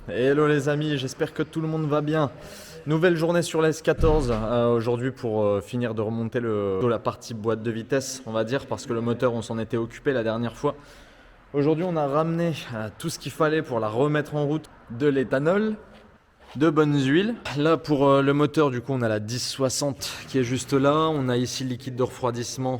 Hello les amis, j'espère que tout le monde va bien. Nouvelle journée sur la S14 aujourd'hui pour finir de remonter la partie boîte de vitesse, on va dire, parce que le moteur on s'en était occupé la dernière fois. Aujourd'hui on a ramené tout ce qu'il fallait pour la remettre en route, de l'éthanol, de bonnes huiles. Là pour le moteur du coup on a la 1060 qui est juste là, on a ici le liquide de refroidissement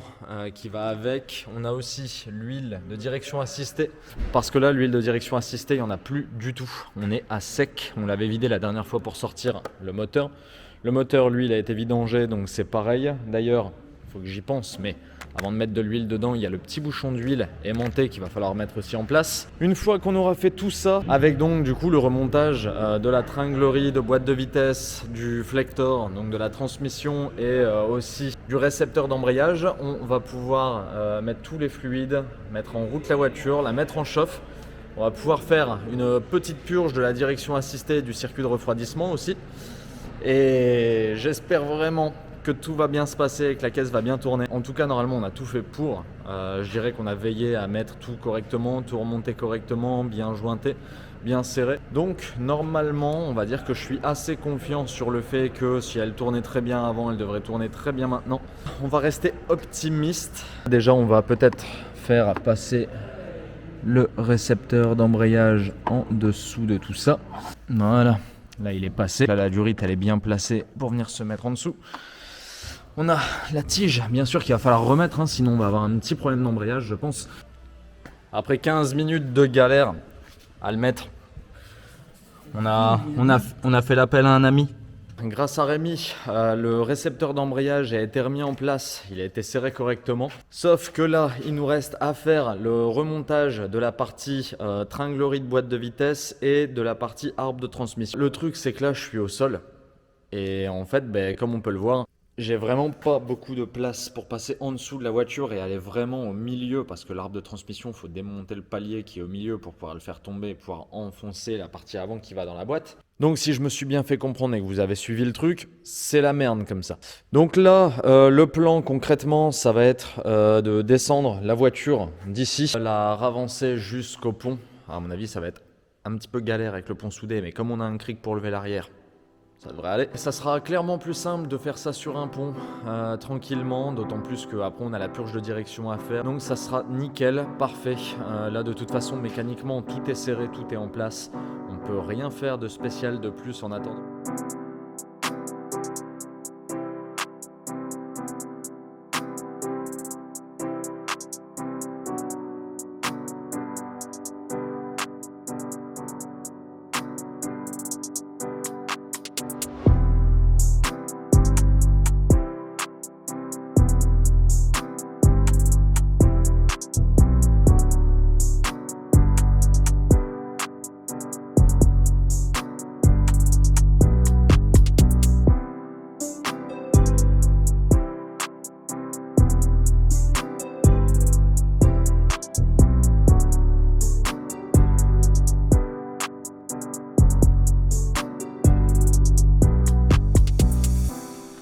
qui va avec, on a aussi l'huile de direction assistée parce que là l'huile de direction assistée il n'y en a plus du tout, on est à sec, on l'avait vidé la dernière fois pour sortir le moteur. Le moteur lui il a été vidangé donc c'est pareil, d'ailleurs il faut que j'y pense mais avant de mettre de l'huile dedans, il y a le petit bouchon d'huile aimanté qu'il va falloir mettre aussi en place. Une fois qu'on aura fait tout ça, avec donc du coup le remontage de la tringlerie, de boîte de vitesse, du flector, donc de la transmission et aussi du récepteur d'embrayage, on va pouvoir mettre tous les fluides, mettre en route la voiture, la mettre en chauffe. On va pouvoir faire une petite purge de la direction assistée et du circuit de refroidissement aussi. Et j'espère vraiment que tout va bien se passer et que la caisse va bien tourner. En tout cas, normalement, on a tout fait pour. Je dirais qu'on a veillé à mettre tout correctement, tout remonter correctement, bien jointé, bien serré. Donc, normalement, on va dire que je suis assez confiant sur le fait que si elle tournait très bien avant, elle devrait tourner très bien maintenant. On va rester optimiste. Déjà, on va peut-être faire passer le récepteur d'embrayage en dessous de tout ça. Voilà. Là, il est passé. Là, la durite, elle est bien placée pour venir se mettre en dessous. On a la tige, bien sûr, qu'il va falloir remettre, sinon on va avoir un petit problème d'embrayage, je pense. Après 15 minutes de galère à le mettre, on a fait l'appel à un ami. Grâce à Rémi, le récepteur d'embrayage a été remis en place, il a été serré correctement. Sauf que là, il nous reste à faire le remontage de la partie tringlerie de boîte de vitesse et de la partie arbre de transmission. Le truc, c'est que là, je suis au sol. Et en fait, comme on peut le voir, j'ai vraiment pas beaucoup de place pour passer en dessous de la voiture et aller vraiment au milieu parce que l'arbre de transmission, il faut démonter le palier qui est au milieu pour pouvoir le faire tomber et pouvoir enfoncer la partie avant qui va dans la boîte. Donc si je me suis bien fait comprendre et que vous avez suivi le truc, c'est la merde comme ça. Donc là, le plan concrètement, ça va être de descendre la voiture d'ici, la ravancer jusqu'au pont. À mon avis, ça va être un petit peu galère avec le pont soudé, mais comme on a un cric pour lever l'arrière, ça devrait aller. Ça sera clairement plus simple de faire ça sur un pont, tranquillement, d'autant plus qu'après on a la purge de direction à faire. Donc ça sera nickel, parfait. Là de toute façon mécaniquement tout est serré, tout est en place. On peut rien faire de spécial de plus en attendant.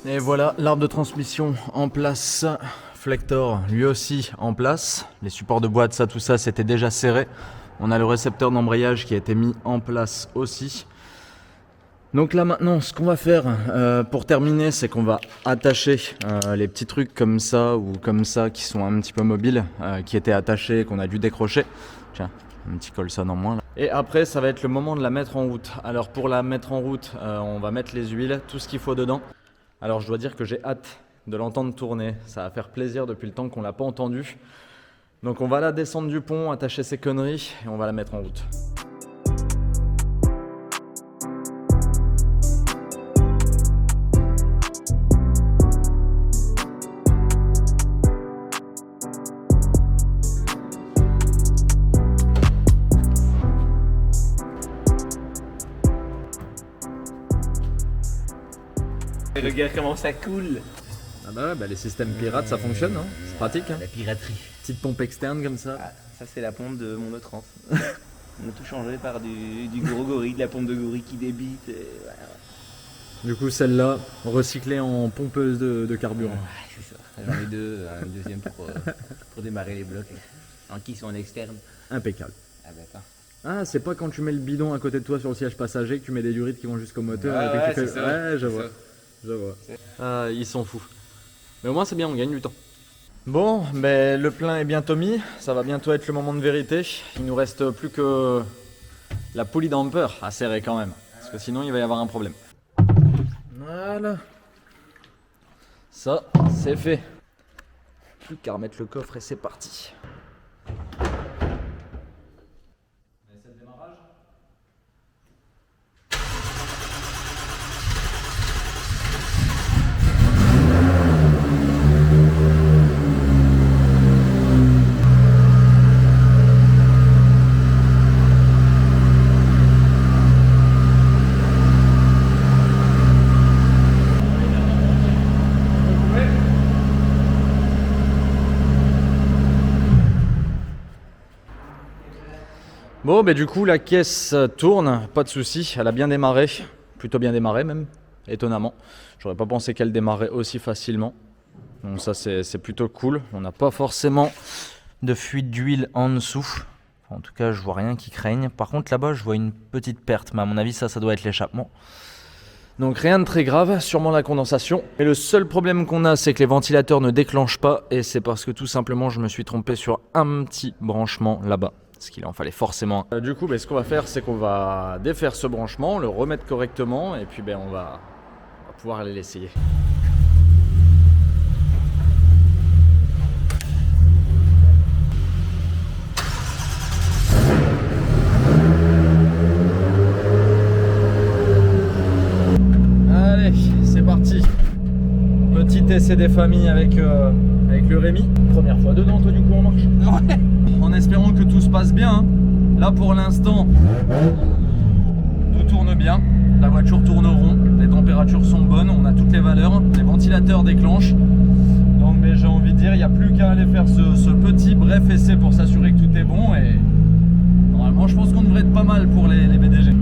Et voilà, l'arbre de transmission en place, flector lui aussi en place. Les supports de boîte, tout ça, c'était déjà serré. On a le récepteur d'embrayage qui a été mis en place aussi. Donc là maintenant, ce qu'on va faire pour terminer, c'est qu'on va attacher les petits trucs comme ça ou comme ça qui sont un petit peu mobiles, qui étaient attachés, qu'on a dû décrocher. Tiens, un petit colson en moins là. Et après, ça va être le moment de la mettre en route. Alors pour la mettre en route, on va mettre les huiles, tout ce qu'il faut dedans. Alors je dois dire que j'ai hâte de l'entendre tourner, ça va faire plaisir depuis le temps qu'on ne l'a pas entendu. Donc on va la descendre du pont, attacher ses conneries et on va la mettre en route. Le gars comment ça coule. Ah bah ouais, les systèmes pirates ça fonctionne, c'est pratique. La piraterie. Petite pompe externe comme ça. Ah, ça c'est la pompe de mon autre trans. On a tout changé par du gros gorille, de la pompe de gorille qui débite. Et voilà. Du coup celle-là, recyclée en pompeuse de carburant. Ouais, c'est ça. J'en ai deux, un deuxième pour démarrer les blocs. En qui sont en externe. Impeccable. Ah bah attends. Ah, c'est pas quand tu mets le bidon à côté de toi sur le siège passager que tu mets des durites qui vont jusqu'au moteur. Ah et ouais, que tu fais... c'est ça, Ouais, je c'est vois. ça. Je vois. Ah, ils sont fous. Mais au moins, c'est bien, on gagne du temps. Bon, ben, le plein est bientôt mis. Ça va bientôt être le moment de vérité. Il nous reste plus que la poulie damper à serrer quand même. Parce que sinon, il va y avoir un problème. Voilà. Ça, c'est fait. Plus qu'à remettre le coffre et c'est parti. Bon, ben du coup, la caisse tourne, pas de souci, elle a bien démarré, plutôt bien démarré même, étonnamment. J'aurais pas pensé qu'elle démarrait aussi facilement. Donc ça, c'est plutôt cool. On n'a pas forcément de fuite d'huile en dessous. En tout cas, je vois rien qui craigne. Par contre, là-bas, je vois une petite perte, mais à mon avis, ça doit être l'échappement. Donc rien de très grave, sûrement la condensation. Et le seul problème qu'on a, c'est que les ventilateurs ne déclenchent pas, et c'est parce que tout simplement, je me suis trompé sur un petit branchement là-bas. Parce qu'il en fallait forcément. Du coup, ce qu'on va faire, c'est qu'on va défaire ce branchement, le remettre correctement, et puis on va pouvoir aller l'essayer. Allez, c'est parti. Petit essai des familles avec le Rémi. Première fois dedans, toi, du coup, en marche. Ouais. En espérant que tout se passe bien. Hein. Là, pour l'instant, tout tourne bien. La voiture tourne rond. Les températures sont bonnes. On a toutes les valeurs. Les ventilateurs déclenchent. Donc, j'ai envie de dire, il n'y a plus qu'à aller faire ce petit bref essai pour s'assurer que tout est bon. Et normalement, je pense qu'on devrait être pas mal pour les BDG.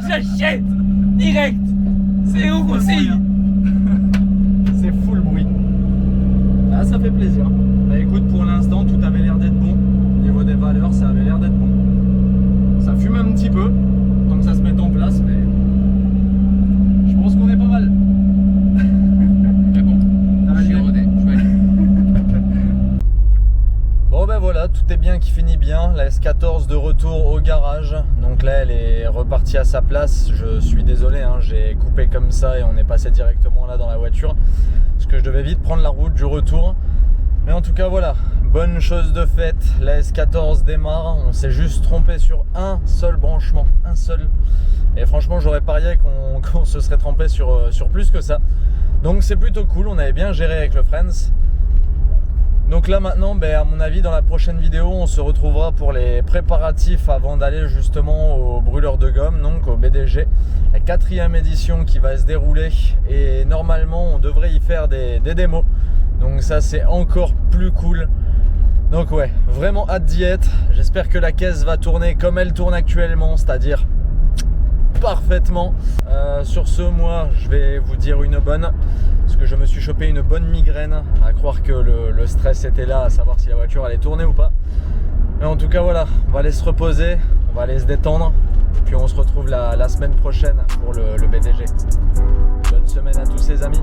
J'achète direct. C'est où aussi? C'est full bruit. Là, ça fait plaisir. Écoute, pour l'instant, tout avait l'air d'être bon. Au niveau des valeurs, ça avait l'air d'être bon. Ça fume un petit peu, tant que ça se met en place, mais je pense qu'on est pas mal. Mais bon, je suis rodé. Bon voilà, tout est bien qui finit bien. La S14 de retour au garage. Donc là, elle est repartie à sa place. Je suis désolé, hein, j'ai coupé comme ça et on est passé directement là dans la voiture. Parce que je devais vite prendre la route du retour. Mais en tout cas, voilà, bonne chose de faite. La S14 démarre. On s'est juste trompé sur un seul branchement. Un seul. Et franchement, j'aurais parié qu'on se serait trompé sur plus que ça. Donc c'est plutôt cool. On avait bien géré avec le Friends. Donc là maintenant, à mon avis, dans la prochaine vidéo, on se retrouvera pour les préparatifs avant d'aller justement au brûleur de gomme, donc au BDG. La 4e édition qui va se dérouler et normalement on devrait y faire des démos. Donc ça c'est encore plus cool. Donc ouais, vraiment hâte d'y être. J'espère que la caisse va tourner comme elle tourne actuellement, c'est-à-dire parfaitement. Sur ce, moi je vais vous dire une bonne, parce que je me suis chopé une bonne migraine, à croire que le stress était là, à savoir si la voiture allait tourner ou pas. Mais en tout cas voilà, on va aller se reposer, on va aller se détendre, et puis on se retrouve la semaine prochaine pour le BDG. Bonne semaine à tous les amis.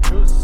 Tchuss.